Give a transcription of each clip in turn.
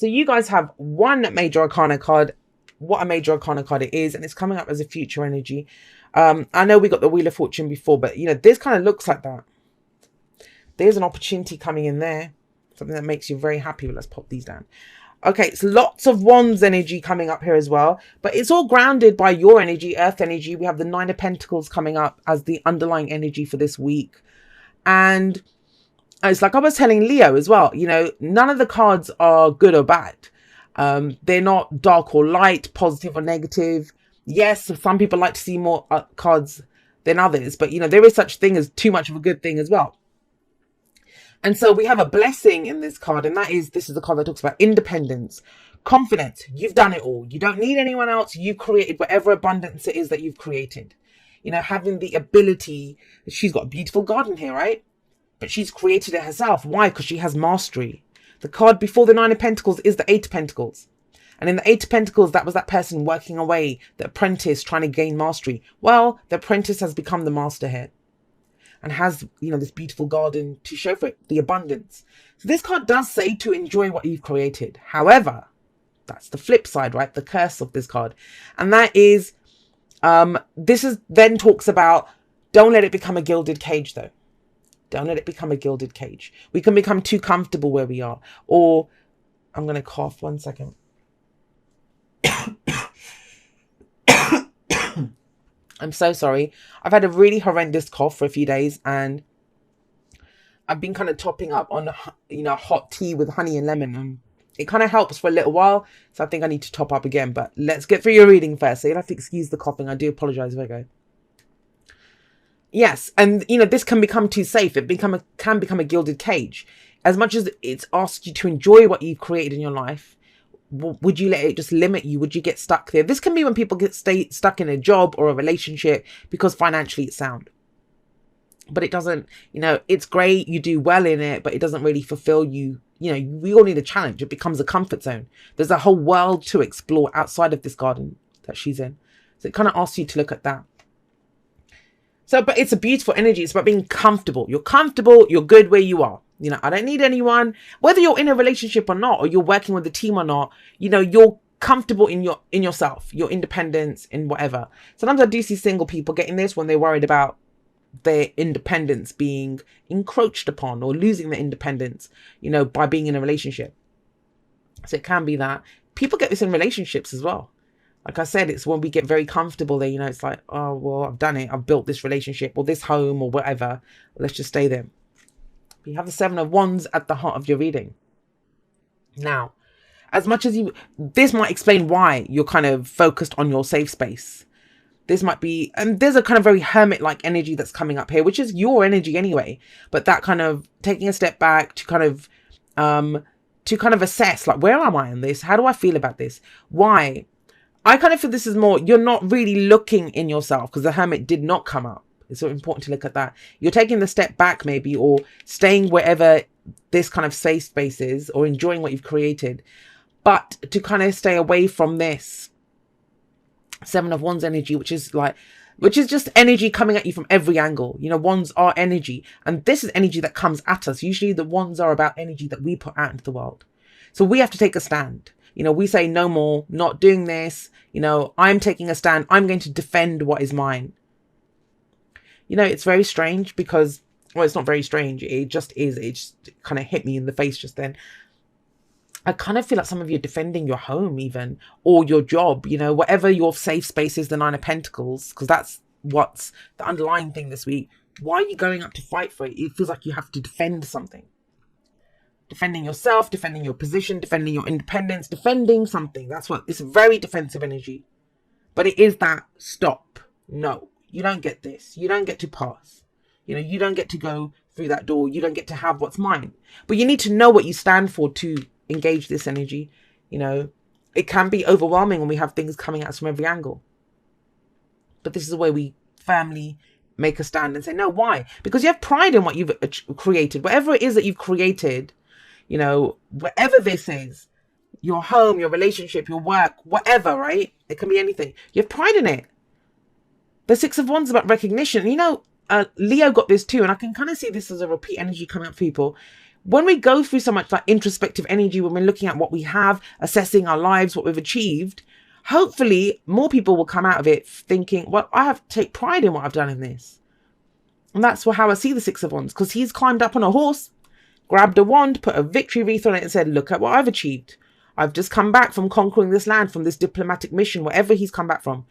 So you guys have one major arcana card, what a major arcana card it is, and it's coming up as a future energy. I know we got the Wheel of Fortune before, but this kind of looks like that. There's an opportunity coming in there, something that makes you very happy. But let's pop these down. Okay, it's lots of Wands energy coming up here as well, but it's all grounded by your energy, Earth energy. We have the Nine of Pentacles coming up as the underlying energy for this week. And it's like I was telling Leo as well, none of the cards are good or bad. They're not dark or light, positive or negative. Yes, some people like to see more cards than others, but there is such thing as too much of a good thing as well. And so we have a blessing in this card, and this is the card that talks about independence, confidence. You've done it all. You don't need anyone else. You created whatever abundance it is that you've created. Having the ability. She's got a beautiful garden here, right? But she's created it herself. Why? Because she has mastery. The card before the Nine of Pentacles is the Eight of Pentacles. And in the Eight of Pentacles, that was that person working away, the apprentice trying to gain mastery. Well, the apprentice has become the master here. And has, this beautiful garden to show for it, the abundance. So this card does say to enjoy what you've created. However, that's the flip side, right? The curse of this card. And that is, then talks about, don't let it become a gilded cage though. Don't let it become a gilded cage. We can become too comfortable where we are. Or, I'm going to cough 1 second. I'm so sorry. I've had a really horrendous cough for a few days, and I've been kind of topping up on, hot tea with honey and lemon, and it kind of helps for a little while. So I think I need to top up again, but let's get through your reading first. So you'll have to excuse the coughing. I do apologize, Virgo. Yes. And this can become too safe. It can become a gilded cage. As much as it's asked you to enjoy what you've created in your life, would you let it just limit you? Would you get stuck there? This can be when people stay stuck in a job or a relationship because financially it's sound. But it doesn't, it's great. You do well in it, but it doesn't really fulfill you. We all need a challenge. It becomes a comfort zone. There's a whole world to explore outside of this garden that she's in. So it kind of asks you to look at that. So, but it's a beautiful energy. It's about being comfortable. You're comfortable. You're good where you are. I don't need anyone, whether you're in a relationship or not, or you're working with a team or not, you're comfortable in yourself, your independence, in whatever. Sometimes I do see single people getting this when they're worried about their independence being encroached upon or losing their independence, by being in a relationship. So it can be that people get this in relationships as well. Like I said, it's when we get very comfortable there, it's like, oh, well, I've done it. I've built this relationship or this home or whatever. Let's just stay there. You have the Seven of Wands at the heart of your reading. Now, as much as this might explain why you're kind of focused on your safe space. This might be, and there's a kind of very hermit-like energy that's coming up here, which is your energy anyway. But that kind of taking a step back to kind of assess, like, where am I in this? How do I feel about this? Why? I kind of feel this is more, you're not really looking in yourself because the hermit did not come up. It's so important to look at that. You're taking the step back maybe, or staying wherever this kind of safe space is, or enjoying what you've created. But to kind of stay away from this Seven of Wands energy, which is just energy coming at you from every angle. Wands are energy. And this is energy that comes at us. Usually the Wands are about energy that we put out into the world. So we have to take a stand. We say no more, not doing this. I'm taking a stand. I'm going to defend what is mine. It's very strange because, well, it's not very strange. It just is. It just kind of hit me in the face just then. I kind of feel like some of you are defending your home even, or your job, whatever your safe space is, the Nine of Pentacles, because that's what's the underlying thing this week. Why are you going up to fight for it? It feels like you have to defend something. Defending yourself, defending your position, defending your independence, defending something. It's a very defensive energy. But it is that stop. No. You don't get this. You don't get to pass. You don't get to go through that door. You don't get to have what's mine. But you need to know what you stand for to engage this energy. It can be overwhelming when we have things coming at us from every angle. But this is the way we firmly make a stand and say, no, why? Because you have pride in what you've created. Whatever it is that you've created, whatever this is, your home, your relationship, your work, whatever, right? It can be anything. You have pride in it. The Six of Wands is about recognition. Leo got this too, and I can kind of see this as a repeat energy coming up for people. When we go through so much like introspective energy, when we're looking at what we have, assessing our lives, what we've achieved, hopefully more people will come out of it thinking, well, I have to take pride in what I've done in this. And that's how I see the Six of Wands, because he's climbed up on a horse, grabbed a wand, put a victory wreath on it and said, look at what I've achieved. I've just come back from conquering this land, from this diplomatic mission, wherever he's come back from.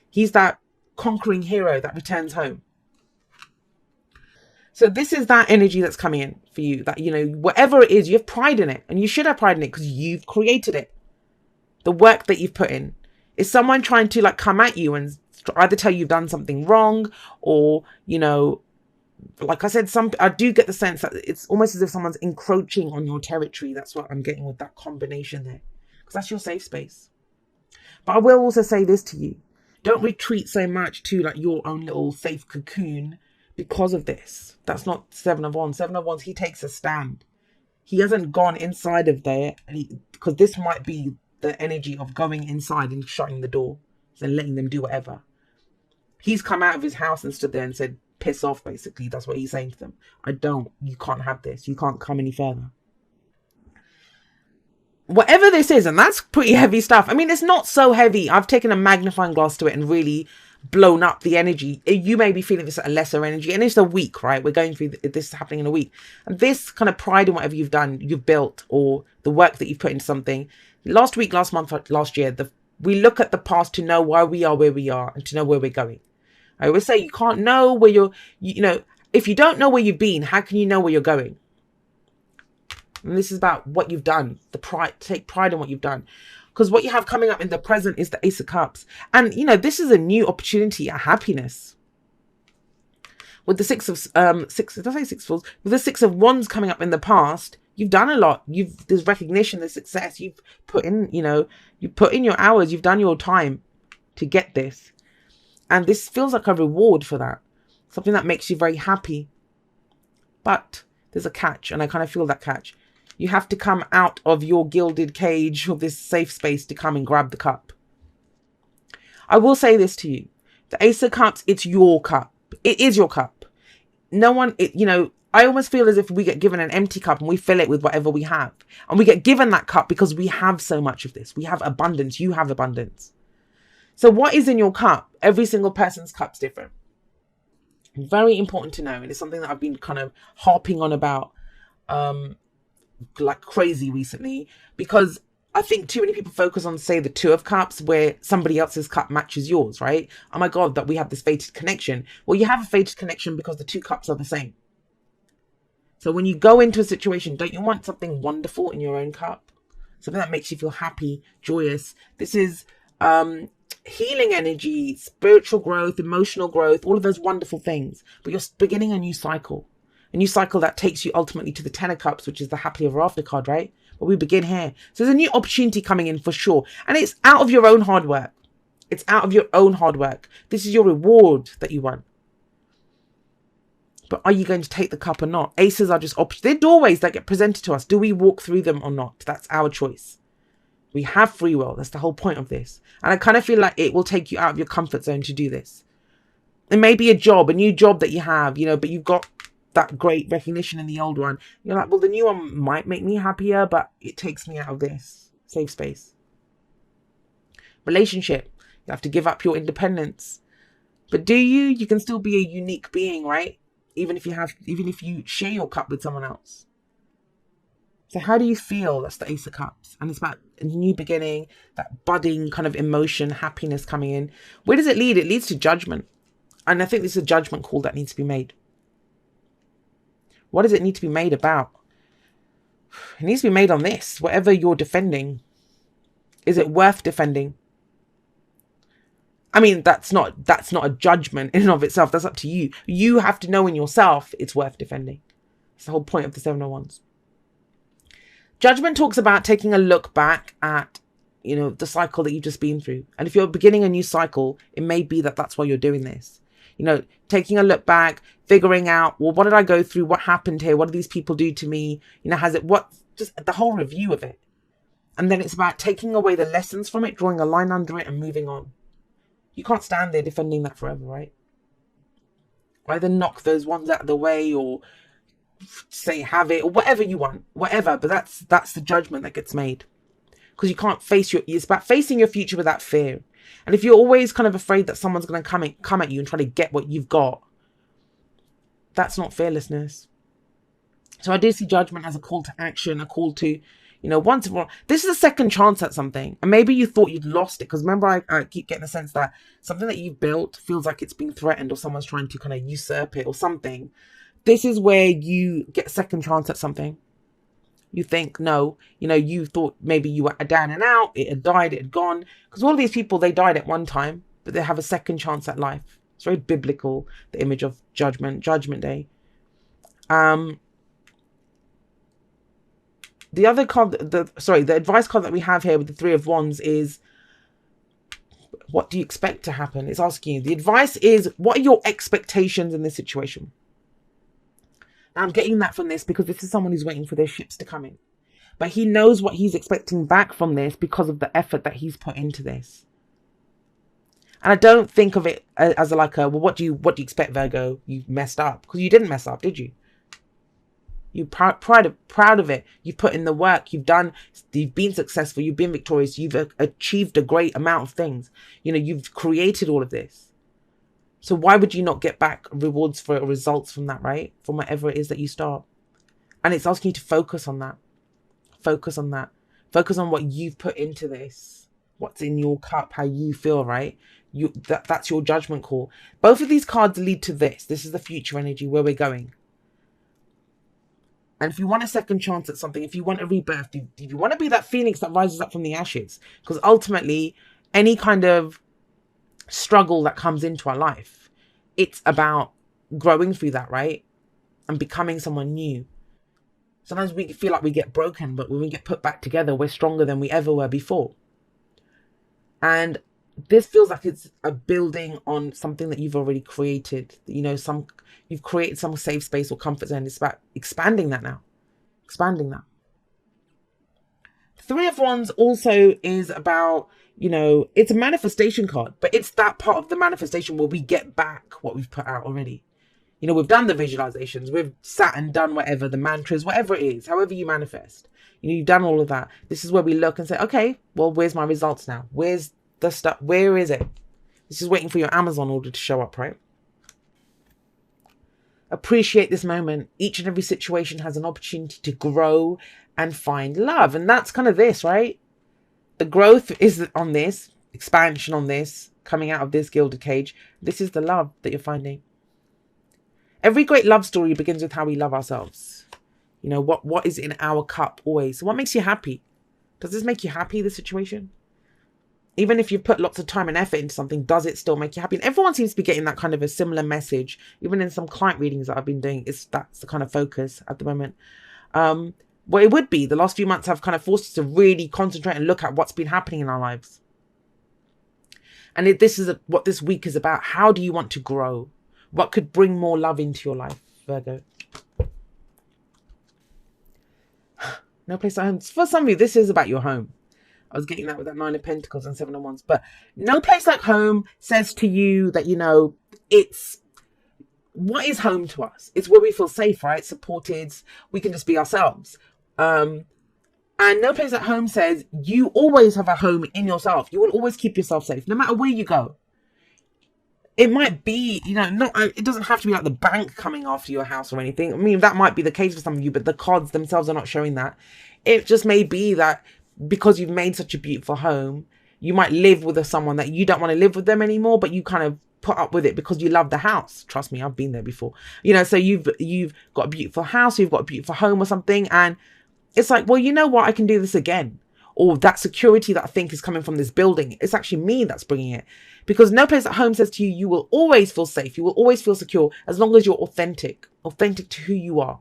He's that conquering hero that returns home. So this is that energy that's coming in for you, that, you know, whatever it is, you have pride in it, and you should have pride in it because you've created it. The work that you've put in. Is someone trying to like come at you and either tell you've done something wrong, or, you know, like I said, I do get the sense that it's almost as if someone's encroaching on your territory. That's what I'm getting with that combination there, because that's your safe space. But I will also say this to you. Don't retreat so much to like your own little safe cocoon because of this. That's not Seven of Wands. Seven of Wands, he takes a stand. He hasn't gone inside of there, because this might be the energy of going inside and shutting the door and letting them do whatever. He's come out of his house and stood there and said, piss off, basically. That's what he's saying to them. You can't have this. You can't come any further. Whatever this is, and that's pretty heavy stuff. I mean, it's not so heavy. I've taken a magnifying glass to it and really blown up the energy. You may be feeling this at a lesser energy, and it's a week, right? We're going through this happening in a week. And this kind of pride in whatever you've done, you've built, or the work that you've put into something. Last week, last month, last year, we look at the past to know why we are where we are and to know where we're going. I always say you can't know where you know, if you don't know where you've been, how can you know where you're going? And this is about what you've done, take pride in what you've done. Because what you have coming up in the present is the Ace of Cups. And, you know, this is a new opportunity at happiness. With the with the Six of Wands coming up in the past, you've done a lot. There's recognition, there's success. You've put in, you know, you put in your hours, you've done your time to get this. And this feels like a reward for that. Something that makes you very happy. But there's a catch, and I kind of feel that catch. You have to come out of your gilded cage, of this safe space, to come and grab the cup. I will say this to you. The Ace of Cups, it's your cup. It is your cup. No one, you know, I almost feel as if we get given an empty cup and we fill it with whatever we have. And we get given that cup because we have so much of this. We have abundance. You have abundance. So what is in your cup? Every single person's cup's different. Very important to know. And it's something that I've been kind of harping on about like crazy recently, because I think too many people focus on, say, the Two of Cups, where somebody else's cup matches yours, right? Oh my God, that we have this fated connection. Well, you have a fated connection because the two cups are the same. So when you go into a situation, don't you want something wonderful in your own cup? Something that makes you feel happy, joyous. This is healing energy, spiritual growth, emotional growth, all of those wonderful things. But you're beginning a new cycle. A new cycle that takes you ultimately to the Ten of Cups, which is the happily ever after card, right? But we begin here. So there's a new opportunity coming in for sure. And it's out of your own hard work. It's out of your own hard work. This is your reward that you want. But are you going to take the cup or not? Aces are just options. They're doorways that get presented to us. Do we walk through them or not? That's our choice. We have free will. That's the whole point of this. And I kind of feel like it will take you out of your comfort zone to do this. It may be a new job that you have, you know, but you've got that great recognition in the old one. You're like, well, the new one might make me happier, but it takes me out of this safe space. Relationship. You have to give up your independence. But do you? You can still be a unique being, right? Even if you share your cup with someone else. So how do you feel? That's the Ace of Cups. And it's about a new beginning, that budding kind of emotion, happiness coming in. Where does it lead? It leads to judgment. And I think this is a judgment call that needs to be made. What does it need to be made about? It needs to be made on this. Whatever you're defending. Is it worth defending? I mean, that's not a judgment in and of itself. That's up to you. You have to know in yourself it's worth defending. It's the whole point of the Seven of Wands. Judgment talks about taking a look back at, you know, the cycle that you've just been through. And if you're beginning a new cycle, it may be that that's why you're doing this. You know, taking a look back, figuring out, well, what did I go through? What happened here? What do these people do to me? You know, just the whole review of it. And then it's about taking away the lessons from it, drawing a line under it and moving on. You can't stand there defending that forever, right? Either knock those ones out of the way or say have it or whatever you want, whatever. But that's the judgment that gets made, because you can't face it's about facing your future without fear. And if you're always kind of afraid that someone's going to come at you and try to get what you've got, that's not fearlessness. So I do see judgment as a call to action, a call to, once and for all. This is a second chance at something. And maybe you thought you'd lost it. Because remember, I keep getting a sense that something that you've built feels like it's being threatened, or someone's trying to kind of usurp it or something. This is where you get a second chance at something. You think, no, you thought maybe you were down and out. It had died, it had gone. Because all of these people, they died at one time, but they have a second chance at life. It's very biblical, the image of judgment day. The other card, the advice card that we have here with the Three of Wands is, what do you expect to happen? It's asking you. The advice is, what are your expectations in this situation? Now, I'm getting that from this because this is someone who's waiting for their ships to come in. But he knows what he's expecting back from this because of the effort that he's put into this. And I don't think of it as well, what do you expect, Virgo? You messed up. Because you didn't mess up, did you? You're proud of it. You've put in the work. You've been successful. You've been victorious. You've achieved a great amount of things. You've created all of this. So why would you not get back rewards for results from that, right? From whatever it is that you start. And it's asking you to focus on that. Focus on that. Focus on what you've put into this. What's in your cup, how you feel, right? That's your judgment call. Both of these cards lead to this. This is the future energy, where we're going. And if you want a second chance at something, if you want a rebirth, if you want to be that phoenix that rises up from the ashes, because ultimately any kind of struggle that comes into our life, it's about growing through that, right? And becoming someone new. Sometimes we feel like we get broken, but when we get put back together, we're stronger than we ever were before. And this feels like it's a building on something that you've already created. You've created some safe space or comfort zone. It's about expanding that now. Expanding that. Three of Wands also is about, it's a manifestation card, but it's that part of the manifestation where we get back what we've put out already. We've done the visualizations, we've sat and done whatever, the mantras, whatever it is, however you manifest. You've done all of that. This is where we look and say, okay, well, where's my results now? Where's the stuff? Where is it? This is waiting for your Amazon order to show up, right? Appreciate this moment. Each and every situation has an opportunity to grow and find love. And that's kind of this, right? The growth is on this, expansion on this, coming out of this gilded cage. This is the love that you're finding. Every great love story begins with how we love ourselves. What is in our cup always. So what makes you happy? Does this make you happy, this situation? Even if you've put lots of time and effort into something, does it still make you happy? And everyone seems to be getting that kind of a similar message. Even in some client readings that I've been doing, that's the kind of focus at the moment. Well, it would be. The last few months have kind of forced us to really concentrate and look at what's been happening in our lives. And this is what this week is about. How do you want to grow? What could bring more love into your life, Virgo? No place at home. For some of you, this is about your home. I was getting that with that Nine of Pentacles and Seven of Wands. But no place like home says to you that, it's what is home to us. It's where we feel safe, right? Supported. We can just be ourselves. And no place at home says you always have a home in yourself. You will always keep yourself safe, no matter where you go. It might be, it doesn't have to be like the bank coming after your house or anything. I mean, that might be the case for some of you, but the cards themselves are not showing that. It just may be that because you've made such a beautiful home, you might live with someone that you don't want to live with them anymore, but you kind of put up with it because you love the house. Trust me, I've been there before. So you've got a beautiful house, you've got a beautiful home or something, and it's like, well, you know what? I can do this again. Or that security that I think is coming from this building, it's actually me that's bringing it. Because no place at home says to you, you will always feel safe. You will always feel secure as long as you're authentic to who you are,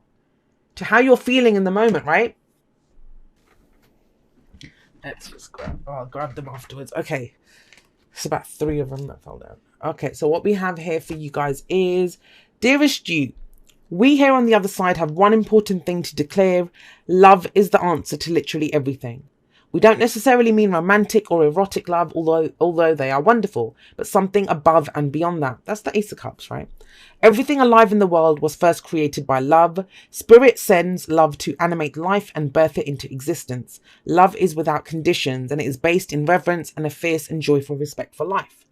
to how you're feeling in the moment, right? Let's just I'll grab them afterwards. Okay. It's about 3 of them that fell down. Okay. So what we have here for you guys is, dearest you, we here on the other side have one important thing to declare. Love is the answer to literally everything. We don't necessarily mean romantic or erotic love, although they are wonderful, but something above and beyond that. That's the Ace of Cups, right? Everything alive in the world was first created by love. Spirit sends love to animate life and birth it into existence. Love is without conditions, and it is based in reverence and a fierce and joyful respect for life.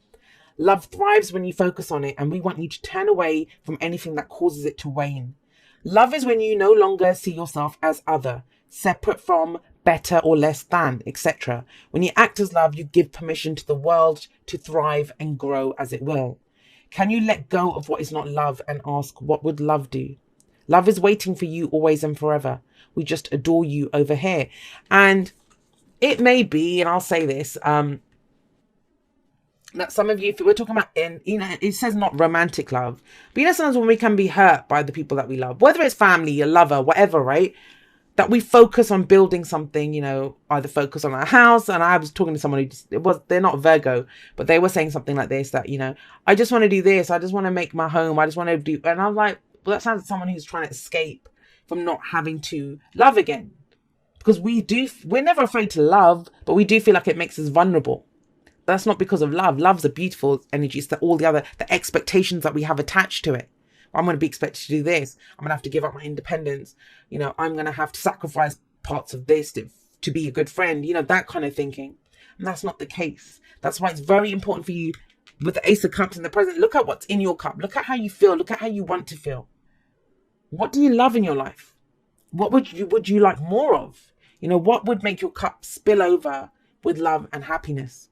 Love thrives when you focus on it, and we want you to turn away from anything that causes it to wane. Love is when you no longer see yourself as other, separate from, better or less than, etc. When you act as love, you give permission to the world to thrive and grow as it will. Can you let go of what is not love and ask, what would love do? Love is waiting for you always and forever. We just adore you over here. And it may be, and I'll say this, that some of you, if we're talking about, it says not romantic love, but sometimes when we can be hurt by the people that we love, whether it's family, a lover, whatever, right? That we focus on building something, either focus on our house. And I was talking to someone they're not Virgo, but they were saying something like this, that, I just want to do this. I just want to make my home. I just want to do, and I'm like, well, that sounds like someone who's trying to escape from not having to love again. Because we're never afraid to love, but we do feel like it makes us vulnerable. That's not because of love. Love's a beautiful energy. It's the expectations that we have attached to it. I'm going to be expected to do this. I'm going to have to give up my independence. I'm going to have to sacrifice parts of this to be a good friend. That kind of thinking. And that's not the case. That's why it's very important for you with the Ace of Cups in the present. Look at what's in your cup. Look at how you feel. Look at how you want to feel. What do you love in your life? What would you like more of? What would make your cup spill over with love and happiness?